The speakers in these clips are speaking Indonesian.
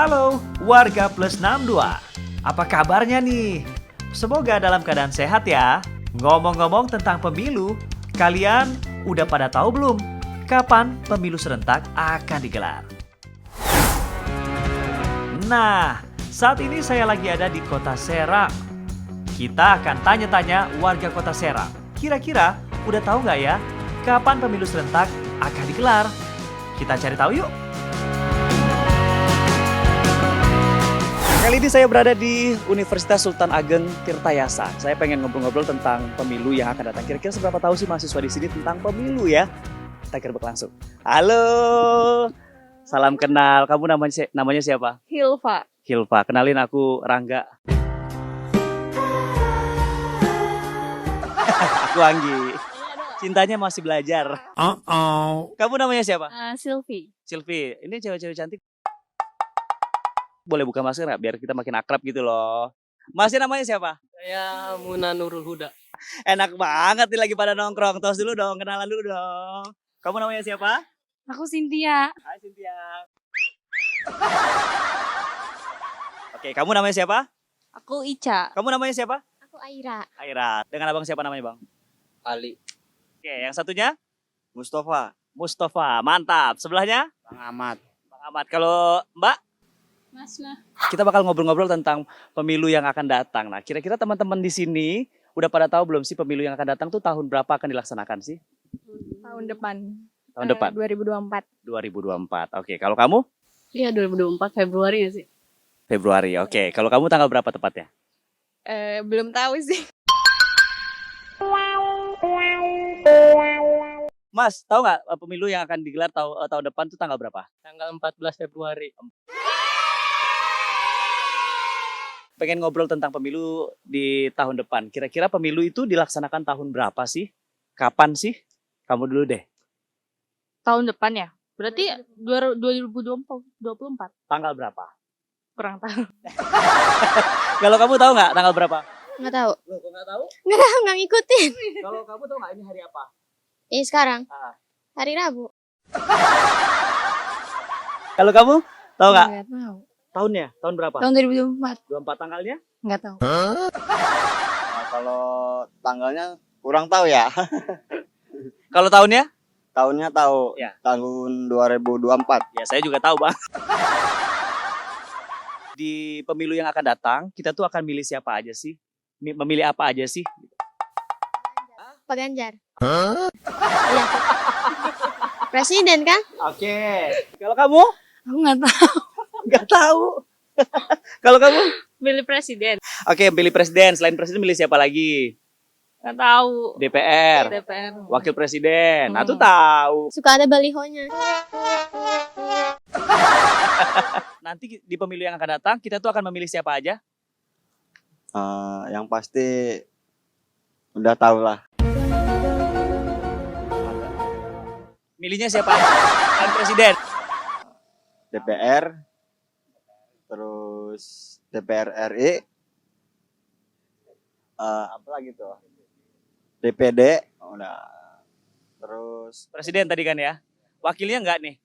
Halo, warga plus 62. Apa kabarnya nih? Semoga dalam keadaan sehat ya. Ngomong-ngomong tentang pemilu, kalian udah pada tahu belum kapan pemilu serentak akan digelar? Nah, saat ini saya lagi ada di kota Serang. Kita akan tanya-tanya warga kota Serang. Kira-kira udah tahu nggak ya kapan pemilu serentak akan digelar? Kita cari tahu yuk. Kali ini saya berada di Universitas Sultan Ageng Tirtayasa. Saya pengen ngobrol-ngobrol tentang pemilu yang akan datang. Kira-kira seberapa tahu sih mahasiswa di sini tentang pemilu ya? Kita gerbek langsung. Halo, salam kenal. Kamu namanya siapa? Hilva. Hilva. Kenalin aku Rangga. Aku Anggi. Cintanya masih belajar. Kamu namanya siapa? Silvi. Silvi. Ini cewek-cewek cantik. Boleh buka masker nggak biar kita makin akrab gitu loh. Masnya namanya siapa? Saya Muna Nurul Huda. Enak banget nih lagi pada nongkrong. Tos dulu dong, kenalan dulu dong. Kamu namanya siapa? Aku Cynthia. Hai Cynthia. Oke, kamu namanya siapa? Aku Ica. Kamu namanya siapa? Aku Aira. Aira. Dengan abang siapa namanya bang? Ali. Oke, yang satunya? Mustafa. Mustafa. Mantap. Sebelahnya? Bang Ahmad. Bang Ahmad. Kalau Mbak? Masna. Kita bakal ngobrol-ngobrol tentang pemilu yang akan datang. Nah, kira-kira teman-teman di sini udah pada tahu belum sih pemilu yang akan datang tuh tahun berapa akan dilaksanakan sih? Tahun depan. Tahun depan? 2024. 2024. Oke, kalau kamu? Iya 2024 Februari nggak sih? Februari. Oke, kalau kamu tanggal berapa tepatnya? Belum tahu sih. Mas, tahu nggak pemilu yang akan digelar tahun depan tuh tanggal berapa? Tanggal 14 Februari. Pengen ngobrol tentang pemilu di tahun depan. Kira-kira pemilu itu dilaksanakan tahun berapa sih? Kapan sih? Kamu dulu deh. Tahun depan ya? Berarti 2024. Tanggal berapa? Kurang tahu. Kalau kamu tahu nggak tanggal berapa? Nggak tahu. Loh, kok nggak tahu? Nggak ngikutin. Kalau kamu tahu nggak ini hari apa? Ini sekarang. Ah. Hari Rabu. Kalau kamu tahu nggak? Nggak tahu. Tahunnya? Tahun berapa? Tahun 2024. 24 tanggalnya? Nggak tahu. Nah, kalau tanggalnya kurang tahu ya. Kalau tahunnya? Tahunnya tahu. Ya. Tahun 2024. Ya, saya juga tahu, Bang. Di pemilu yang akan datang, kita tuh akan milih siapa aja sih? Memilih apa aja sih? Pak Ganjar. Iya. Presiden kan? Oke. Kalau kamu? Aku nggak tahu. Nggak tahu. Kalau kamu? Pilih presiden. Oke, pilih presiden. Selain presiden, milih siapa lagi? Nggak tahu. DPR. DPR. Wakil presiden. Nah, tuh tahu. Suka ada balihonya. Nanti di pemilu yang akan datang, kita tuh akan memilih siapa aja? Yang pasti udah tahu lah. Milihnya siapa aja? Selain presiden. DPR, terus DPR RI, apa lagi tuh? DPD, udah. Terus Presiden tadi kan ya? Wakilnya enggak nih?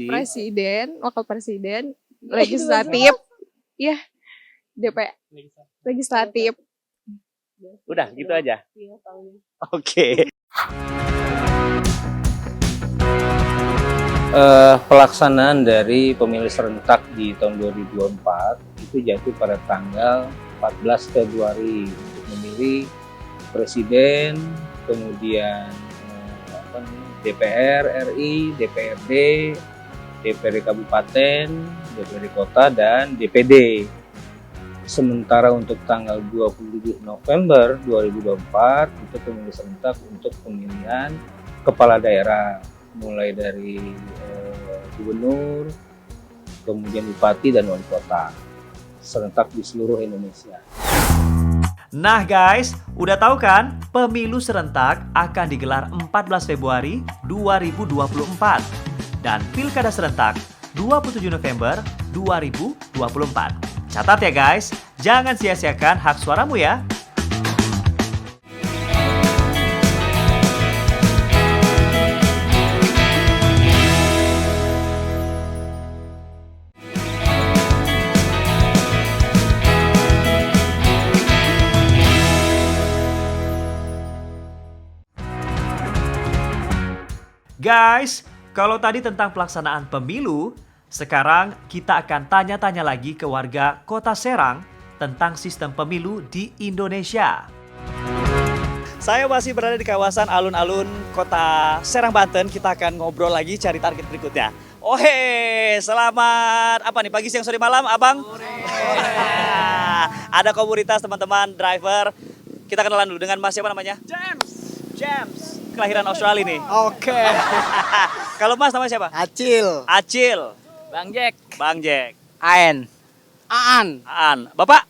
Presiden, wakil presiden, legislatif. Ya. DPR. Legislatif. Udah, gitu aja. Iya tahunnya. Oke. Pelaksanaan dari pemilu serentak di tahun 2024 itu jatuh pada tanggal 14 Februari untuk memilih presiden, kemudian DPR RI, DPRD, DPRD Kabupaten, DPRD Kota, dan DPD. Sementara untuk tanggal 27 November 2024 itu pemilu serentak untuk pemilihan kepala daerah, mulai dari gubernur, kemudian bupati dan wali kota, serentak di seluruh Indonesia. Nah guys, udah tahu kan? Pemilu serentak akan digelar 14 Februari 2024 dan Pilkada serentak 27 November 2024. Catat ya guys, jangan sia-siakan hak suaramu ya. Guys, kalau tadi tentang pelaksanaan pemilu, sekarang kita akan tanya-tanya lagi ke warga Kota Serang tentang sistem pemilu di Indonesia. Saya masih berada di kawasan alun-alun Kota Serang, Banten. Kita akan ngobrol lagi, cari target berikutnya. Selamat apa nih, pagi, siang, sore, malam, Abang? Ada komunitas teman-teman driver. Kita kenalan dulu dengan Mas, siapa namanya? James. Kelahiran Australia nih. Oke. Kalau Mas namanya siapa? Acil. Acil. Bang Jack. Bang Jack. Aen. Aan. Aan. Bapak?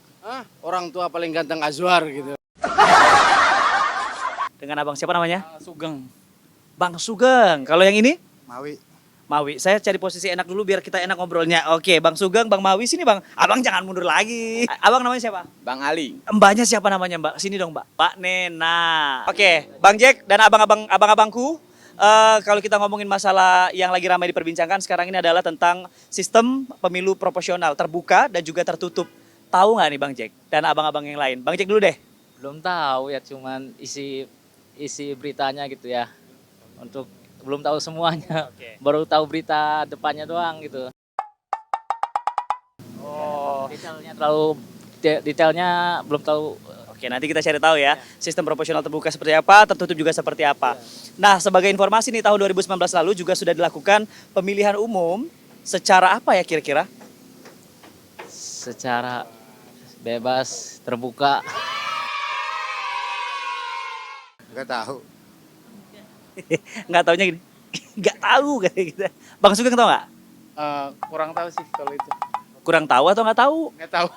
Orang tua paling ganteng Azwar gitu. Dengan abang siapa namanya? Sugeng. Bang Sugeng. Kalau yang ini? Mawi. Mawi. Saya cari posisi enak dulu biar kita enak ngobrolnya. Oke, Bang Sugeng, Bang Mawi, sini Bang. Abang jangan mundur lagi. Abang namanya siapa? Bang Ali. Mbaknya siapa namanya, Mbak? Sini dong, Mbak. Mbak Nena. Oke, Bang Jack dan abang-abangku. Kalau kita ngomongin masalah yang lagi ramai diperbincangkan sekarang ini adalah tentang sistem pemilu proporsional terbuka dan juga tertutup. Tahu nggak nih Bang Jack dan abang-abang yang lain? Bang Jack dulu deh. Belum tahu ya, cuman isi beritanya gitu ya. Untuk belum tahu semuanya. Oke. Baru tahu berita depannya doang gitu. Oh. Detailnya belum tahu. Oke, nanti kita cari tahu ya. Sistem proporsional terbuka seperti apa, tertutup juga seperti apa. Nah, sebagai informasi nih, tahun 2019 lalu juga sudah dilakukan pemilihan umum secara apa ya kira-kira? Secara bebas, terbuka. Gak tahu. Nggak taunya gini. Nggak tahu kayak gitu. Bang Sugeng tahu nggak? Kurang tahu sih kalau itu. Kurang tahu atau nggak tahu? Gak tahu.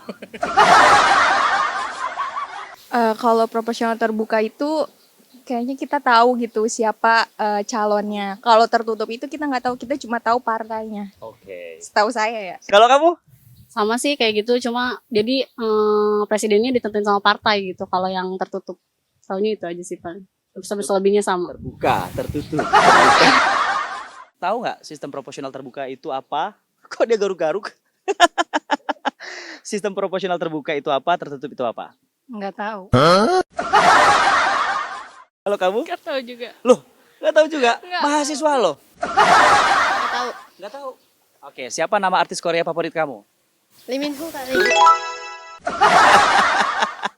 Kalau proporsional terbuka itu kayaknya kita tahu gitu siapa calonnya. Kalau tertutup itu kita nggak tahu, kita cuma tahu partainya. Oke. Setahu saya ya. Kalau kamu? Sama sih kayak gitu, cuma jadi presidennya ditentuin sama partai gitu. Kalau yang tertutup, tahunya itu aja sih paling. Selebihnya sama. Terbuka, tertutup. Tahu nggak sistem proporsional terbuka itu apa? Kok dia garuk-garuk? Sistem proporsional terbuka itu apa? Tertutup itu apa? Nggak tahu. Kalau kamu? Nggak tahu juga. Loh, nggak tahu juga? Nggak. Mahasiswa loh? Nggak tahu. Nggak tahu. Oke, siapa nama artis Korea favorit kamu? Lee Min Ho kali.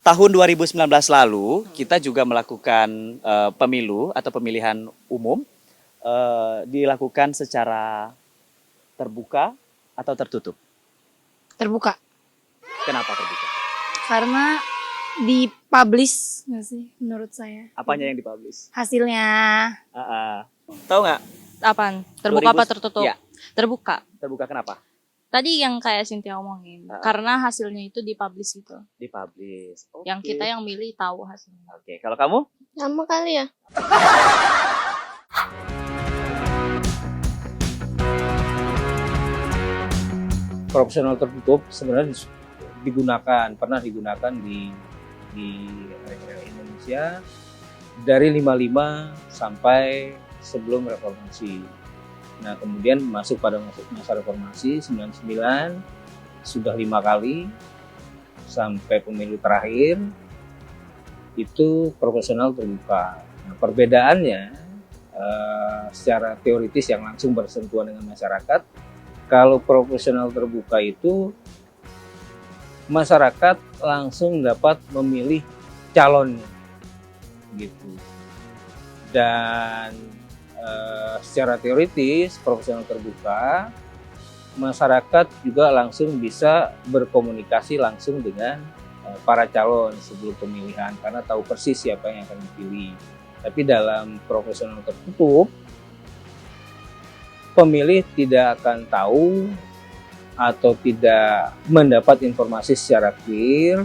Tahun 2019 lalu, kita juga melakukan pemilu atau pemilihan umum. Dilakukan secara terbuka atau tertutup? Terbuka. Kenapa terbuka? Karena dipublish nggak sih menurut saya. Apanya yang dipublish? Hasilnya Tahu nggak? apaan? Terbuka 2000? apa tertutup? Iya. Terbuka. Terbuka kenapa? Tadi yang kayak Cynthia omongin. Karena hasilnya itu dipublish itu. Dipublish. Oke. Yang kita yang milih tahu hasilnya. Oke, kalau kamu? Sama kali ya. Proporsional tertutup sebenarnya pernah digunakan di Indonesia dari 55 sampai sebelum reformasi. Nah, kemudian masuk pada masa reformasi 99 sudah 5 kali sampai pemilu terakhir itu proporsional terbuka. Nah, perbedaannya secara teoritis yang langsung bersentuhan dengan masyarakat, kalau proporsional terbuka itu masyarakat langsung dapat memilih calonnya gitu. Dan secara teoritis proporsional terbuka masyarakat juga langsung bisa berkomunikasi langsung dengan para calon sebelum pemilihan karena tahu persis siapa yang akan dipilih. Tapi dalam proporsional tertutup pemilih tidak akan tahu atau tidak mendapat informasi secara clear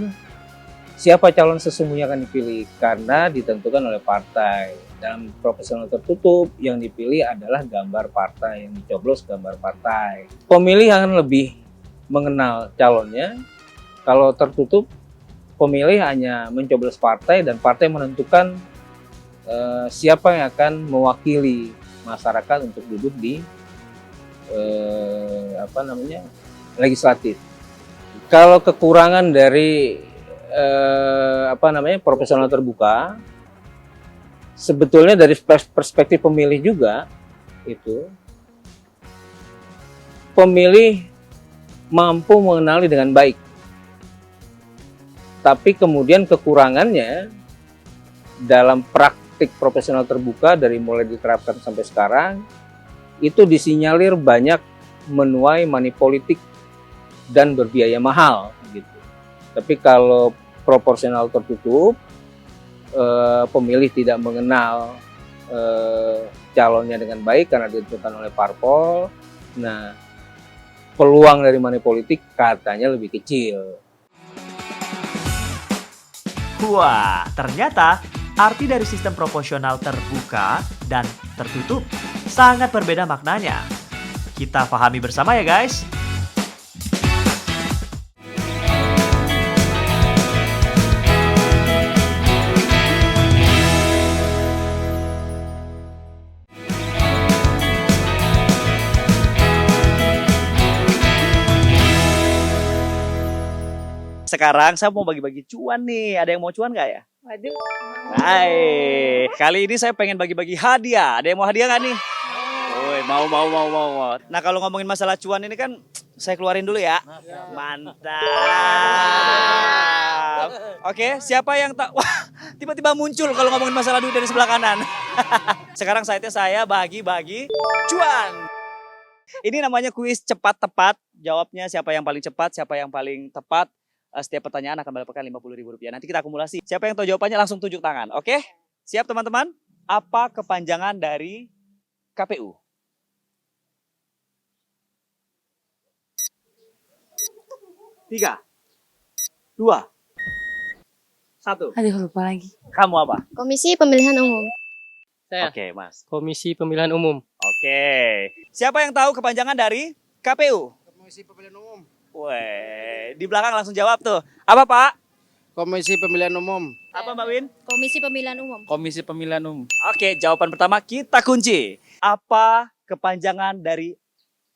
siapa calon sesungguhnya akan dipilih karena ditentukan oleh partai. Dalam proporsional tertutup yang dipilih adalah gambar partai, yang dicoblos gambar partai. Pemilih akan lebih mengenal calonnya. Kalau tertutup, pemilih hanya mencoblos partai dan partai menentukan siapa yang akan mewakili masyarakat untuk duduk di legislatif. Kalau kekurangan dari proporsional terbuka, sebetulnya dari perspektif pemilih juga itu pemilih mampu mengenali dengan baik. Tapi kemudian kekurangannya dalam praktik profesional terbuka dari mulai diterapkan sampai sekarang itu disinyalir banyak menuai money politik dan berbiaya mahal gitu. Tapi kalau proporsional tertutup, pemilih tidak mengenal calonnya dengan baik karena ditentukan oleh parpol. Nah, peluang dari money politik katanya lebih kecil. Wah, ternyata arti dari sistem proporsional terbuka dan tertutup sangat berbeda maknanya. Kita pahami bersama ya guys. Sekarang saya mau bagi-bagi cuan nih. Ada yang mau cuan nggak ya? Waduh. Hai, kali ini saya pengen bagi-bagi hadiah. Ada yang mau hadiah nggak nih? Woi, mau. Nah kalau ngomongin masalah cuan ini kan saya keluarin dulu ya. Mantap. Oke, siapa yang tak? Wah, tiba-tiba muncul kalau ngomongin masalah duit dari sebelah kanan. Sekarang saatnya saya bagi-bagi cuan. Ini namanya kuis cepat tepat. Jawabnya siapa yang paling cepat, siapa yang paling tepat. Setiap pertanyaan akan mendapatkan Rp50.000. Nanti kita akumulasi. Siapa yang tahu jawabannya langsung tunjuk tangan. Oke? Siap teman-teman? Apa kepanjangan dari KPU? Tiga, dua, satu. Aduh, lupa lagi. Kamu apa? Komisi Pemilihan Umum. Saya. Oke, Mas. Komisi Pemilihan Umum. Oke. Siapa yang tahu kepanjangan dari KPU? Komisi Pemilihan Umum. Weh, di belakang langsung jawab tuh. Apa, Pak? Komisi Pemilihan Umum. Apa, Mbak Win? Komisi Pemilihan Umum. Komisi Pemilihan Umum. Oke, jawaban pertama kita kunci. Apa kepanjangan dari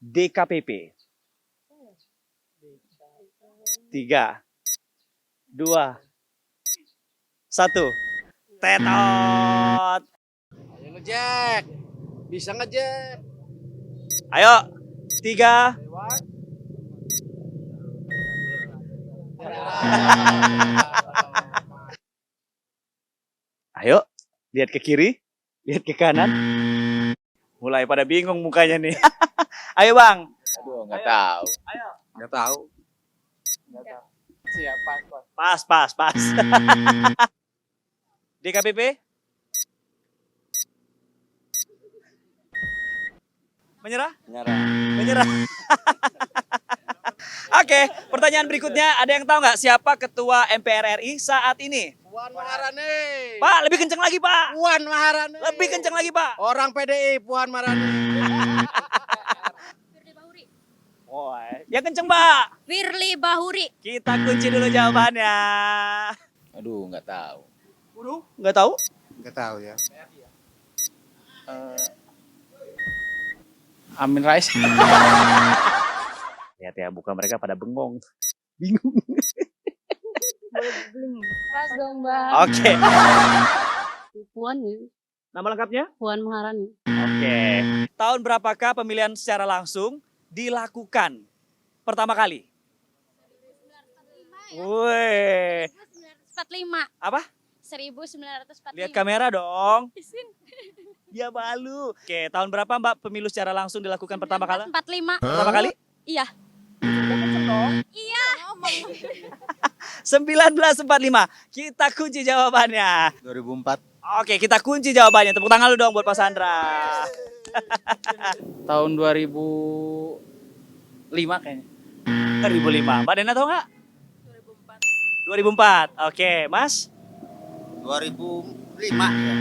DKPP? 3, 2, 1. Tetot. Ayo ngejek. Bisa ngejek. Ayo. 3. Ayo. Lihat ke kiri. Lihat ke kanan. Mulai pada bingung mukanya nih. Ayo Bang. Aduh, nggak tahu. Ayo. Nggak tahu. Siapa? Pas. DKPP? Menyerah? Menyerah. Oke, pertanyaan berikutnya. Ada yang tahu nggak siapa ketua MPR RI saat ini? Puan Maharani. Pak, lebih kenceng lagi Pak. Puan Maharani. Lebih kenceng lagi Pak. Orang PDI Puan Maharani. Oh, ya kenceng Pak. Firly Bahuri. Kita kunci dulu jawabannya. Aduh, nggak tahu. Waduh, nggak tahu? Nggak tahu ya. Amin Rais. Lihat ya, bukan mereka pada bengong. Bingung. Pas dong, Mbak. Oke. Puan ya. Nama lengkapnya? Puan Maharani. Oke. Tahun berapakah pemilihan secara langsung dilakukan pertama kali? 1945 ya. Woi. 1945. Apa? 1945. Lihat kamera dong. Dia malu. Oke, tahun berapa Mbak pemilu secara langsung dilakukan pertama kali? 1945. Pertama kali? Iya. Iya. 1945. Kita kunci jawabannya. 2004. Oke, kita kunci jawabannya. Tepuk tangan lu dong buat Pak Sandra. Tahun 2005 kayaknya. 2005. Mbak Dena tahu nggak? 2004. Oke, Mas? 2005 ya.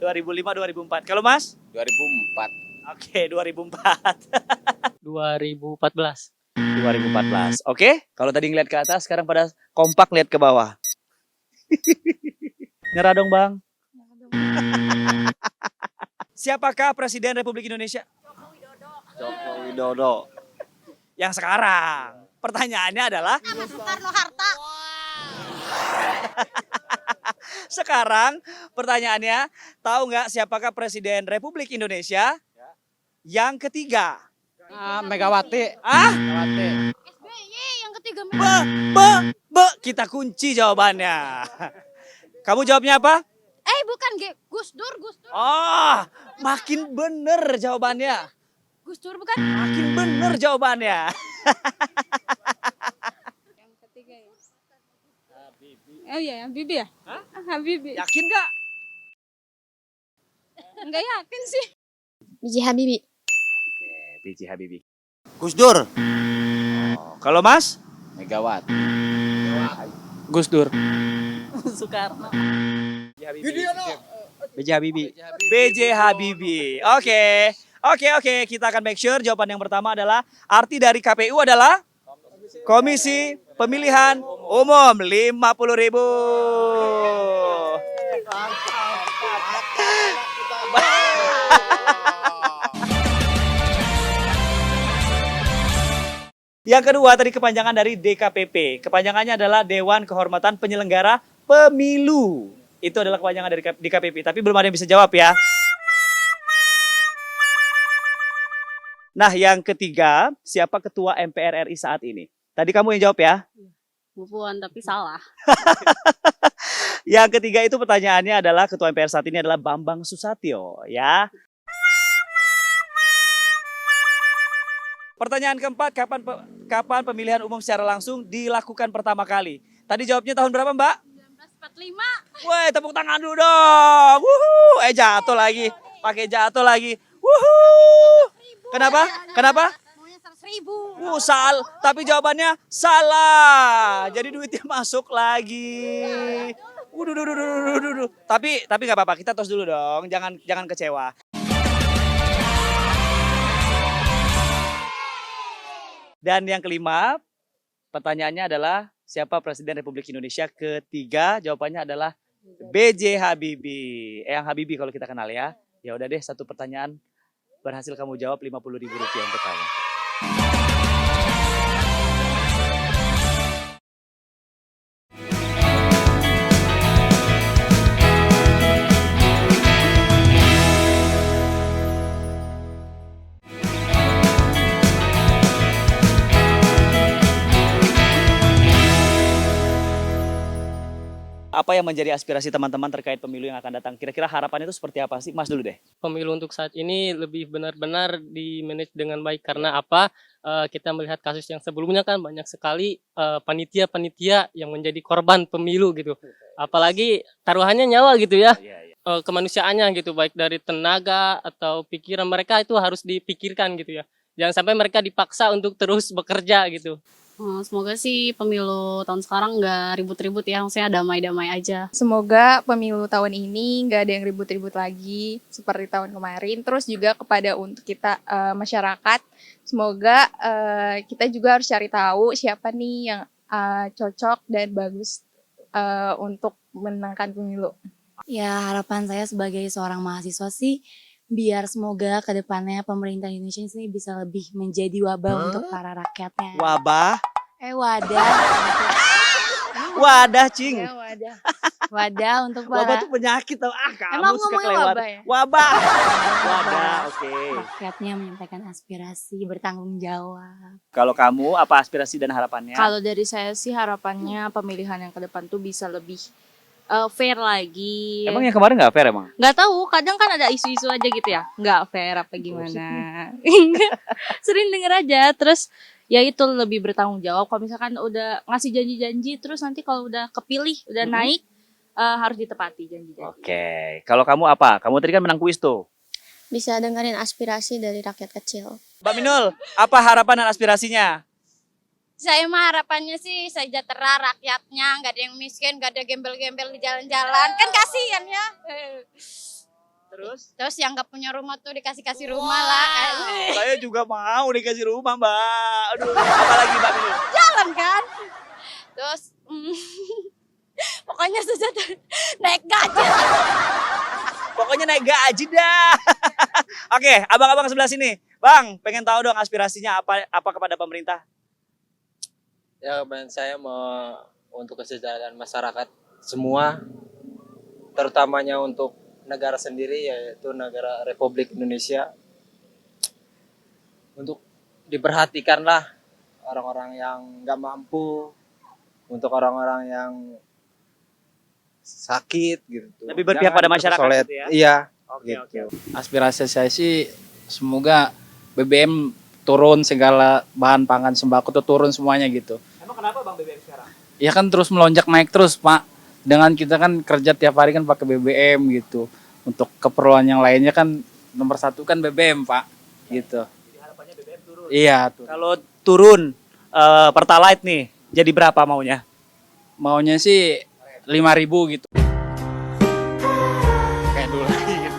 2005, 2004. Kalau Mas? 2004. Oke, 2004. 2014. 2014. Oke, kalau tadi ngeliat ke atas, sekarang pada kompak lihat ke bawah. Nyerah dong, Bang. Siapakah Presiden Republik Indonesia? Joko Widodo. Yang sekarang. Pertanyaannya adalah, Soekarno Hatta. sekarang pertanyaannya, tahu nggak siapakah Presiden Republik Indonesia Yang ketiga. Megawati. Ah? SBY yang ketiga. Kita kunci jawabannya. Kamu jawabnya apa? Bukan Gus Dur. Oh, makin bener jawabannya. Gus Dur bukan? Makin bener jawabannya. Yang ketiga ya. Oh iya, Habibie ya? Hah? Habibie. Yakin gak? Enggak yakin sih. B.J. Habibie. B.J. Habibie. Gus Dur. Kalau Mas? Megawati. Gus Dur. Soekarno. B.J. Habibie. B.J. Habibie. Oke. Kita akan make sure jawaban yang pertama adalah arti dari KPU adalah Komisi Pemilihan Umum 50.000. Yang kedua tadi kepanjangan dari DKPP. Kepanjangannya adalah Dewan Kehormatan Penyelenggara Pemilu. Itu adalah kepanjangan dari DKPP. Tapi belum ada yang bisa jawab ya. Nah yang ketiga, siapa ketua MPR RI saat ini? Tadi kamu yang jawab ya. Bu Puan, tapi salah. Yang ketiga itu pertanyaannya adalah ketua MPR saat ini adalah Bambang Susatyo ya. Pertanyaan keempat, kapan pemilihan umum secara langsung dilakukan pertama kali? Tadi jawabnya tahun berapa, Mbak? 1945. Woi, tepuk tangan dulu dong. Wuhu. Jatuh lagi. Pakai jatuh lagi. Wuhu. Kenapa? Maunya 100.000. Tapi jawabannya salah. Jadi duitnya masuk lagi. Waduh. Tapi nggak apa-apa. Kita tos dulu dong. Jangan kecewa. Dan yang kelima, pertanyaannya adalah siapa Presiden Republik Indonesia ketiga? Jawabannya adalah B.J. Habibie. Eyang Habibie kalau kita kenal ya. Ya udah deh, satu pertanyaan berhasil kamu jawab, Rp50.000 untuk kamu. Apa yang menjadi aspirasi teman-teman terkait pemilu yang akan datang? Kira-kira harapannya itu seperti apa sih? Mas dulu deh. Pemilu untuk saat ini lebih benar-benar di-manage dengan baik. Karena apa? Kita melihat kasus yang sebelumnya kan banyak sekali panitia-panitia yang menjadi korban pemilu gitu. Apalagi taruhannya nyawa gitu ya. Kemanusiaannya gitu, baik dari tenaga atau pikiran mereka itu harus dipikirkan gitu ya. Jangan sampai mereka dipaksa untuk terus bekerja gitu. Semoga sih pemilu tahun sekarang nggak ribut-ribut ya, maksudnya damai-damai aja. Semoga pemilu tahun ini nggak ada yang ribut-ribut lagi seperti tahun kemarin. Terus juga kepada untuk kita masyarakat, semoga kita juga harus cari tahu siapa nih yang cocok dan bagus untuk menangkan pemilu. Ya, harapan saya sebagai seorang mahasiswa sih biar semoga ke depannya pemerintah Indonesia ini bisa lebih menjadi wabah untuk para rakyatnya. Wabah? Wadah. Wadah, Cing. Ya, wadah. Wadah untuk para Wabah tuh penyakit tau. Kamu Emang suka ngomongnya kelewat. wabah ya? Wabah. Wadah, oke. rakyatnya menyampaikan aspirasi, bertanggung jawab. Kalau kamu, apa aspirasi dan harapannya? Kalau dari saya sih harapannya pemilihan yang ke depan tuh bisa lebih fair lagi. Emang yang kemarin nggak fair emang? Nggak tahu, kadang kan ada isu-isu aja gitu ya, nggak fair apa gimana. Sering denger aja, terus ya itu lebih bertanggung jawab. Kalau misalkan udah ngasih janji-janji, terus nanti kalau udah kepilih, udah naik, harus ditepati janji-janji. Oke. Kalau kamu apa? Kamu tadi kan menang kuis tuh. Bisa dengerin aspirasi dari rakyat kecil. Mbak Minul, apa harapan dan aspirasinya? Saya mah harapannya sih sejahtera rakyatnya, nggak ada yang miskin, nggak ada gembel-gembel di jalan-jalan, kan kasihan ya. Terus yang nggak punya rumah tuh dikasih rumah lah. Saya juga mau dikasih rumah, Mbak. Aduh, apa lagi Mbak Minul? Jalan kan. Terus pokoknya sejahtera, naik gaji. Pokoknya naik gaji dah. Oke, abang-abang sebelah sini. Bang, pengen tahu dong aspirasinya apa kepada pemerintah? Ya, saya mau untuk kesejahteraan masyarakat semua, terutamanya untuk negara sendiri, yaitu negara Republik Indonesia. untuk diperhatikanlah orang-orang yang nggak mampu, untuk orang-orang yang sakit gitu. Lebih berpihak pada masyarakat dipersulit. gitu ya? Iya. Oke, gitu. Aspirasi saya sih semoga BBM turun, segala bahan pangan sembako tuh turun semuanya gitu. Emang kenapa Bang BBM sekarang? Ya kan terus melonjak naik terus Pak. Dengan kita kan kerja tiap hari kan pakai BBM gitu. Untuk keperluan yang lainnya kan nomor satu kan BBM Pak. Gitu. Jadi harapannya BBM turun. Iya tuh. Kalau turun Pertalite nih, jadi berapa maunya? Maunya sih 5.000 gitu. Kayak dulu lagi gitu.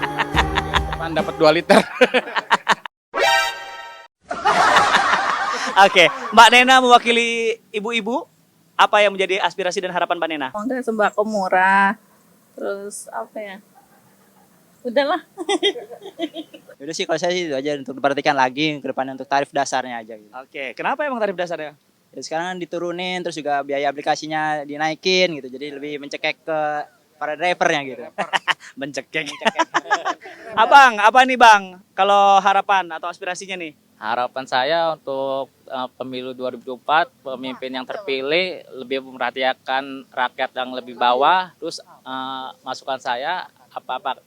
Depan dapat 2 liter. Oke, Mbak Nena mewakili ibu-ibu, apa yang menjadi aspirasi dan harapan Mbak Nena? Udah sembako murah. Terus apa ya? Udahlah. Udah sih kalau saya sih itu aja untuk diperhatikan lagi ke depannya untuk tarif dasarnya aja gitu. Oke, kenapa emang tarif dasarnya? Ya, sekarang kan diturunin terus juga biaya aplikasinya dinaikin gitu. Jadi lebih mencekek ke para drivernya gitu. Mencekek. Abang, apa nih Bang? Kalau harapan atau aspirasinya nih? Harapan saya untuk pemilu 2024, pemimpin yang terpilih lebih memperhatikan rakyat yang lebih bawah. Terus masukan saya apa-apa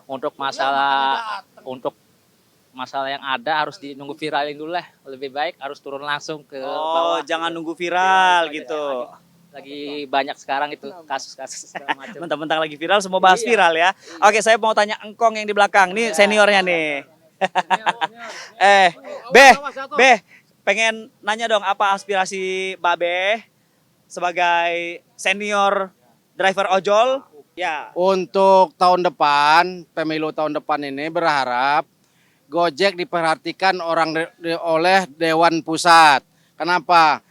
untuk masalah yang ada harus nunggu viralin dulu lah. Lebih baik harus turun langsung ke bawah. Jangan nunggu viral gitu. Lagi banyak sekarang itu kasus-kasus segala macam. Mentang-mentang lagi viral, semua bahas viral ya. Oke, saya mau tanya Engkong yang di belakang. Nih seniornya nih. Beh, pengen nanya dong apa aspirasi Mbak Beh sebagai senior driver ojol? Ya. Untuk tahun depan, pemilu tahun depan ini berharap Gojek diperhatikan oleh Dewan Pusat. Kenapa?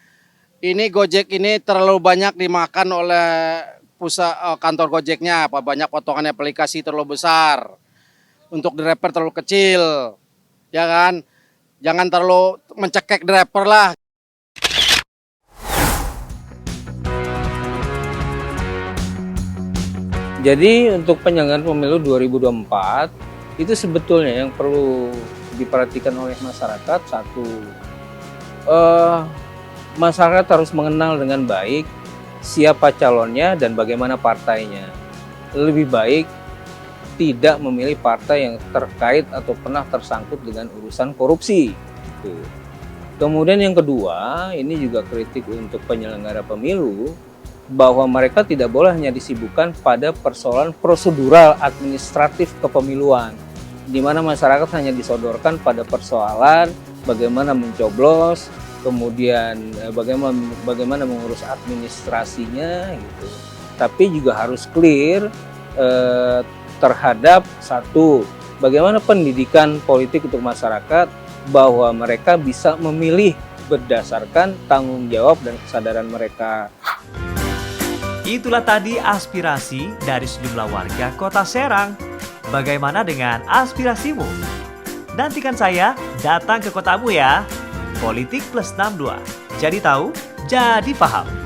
Ini Gojek ini terlalu banyak dimakan oleh kantor Gojeknya, banyak potongan aplikasi terlalu besar. Untuk driver terlalu kecil, ya kan? Jangan terlalu mencekek driver lah. Jadi untuk penyelenggaraan pemilu 2024 itu sebetulnya yang perlu diperhatikan oleh masyarakat satu, masyarakat harus mengenal dengan baik siapa calonnya dan bagaimana partainya. Lebih baik tidak memilih partai yang terkait atau pernah tersangkut dengan urusan korupsi. Kemudian yang kedua, ini juga kritik untuk penyelenggara pemilu, bahwa mereka tidak boleh hanya disibukkan pada persoalan prosedural administratif kepemiluan, di mana masyarakat hanya disodorkan pada persoalan bagaimana mencoblos, kemudian bagaimana mengurus administrasinya gitu. Tapi juga harus clear terhadap satu, bagaimana pendidikan politik untuk masyarakat, bahwa mereka bisa memilih berdasarkan tanggung jawab dan kesadaran mereka. Itulah tadi aspirasi dari sejumlah warga Kota Serang. Bagaimana dengan aspirasimu? Nantikan saya datang ke kotamu ya. Politik Plus 62. Jadi tahu, jadi paham.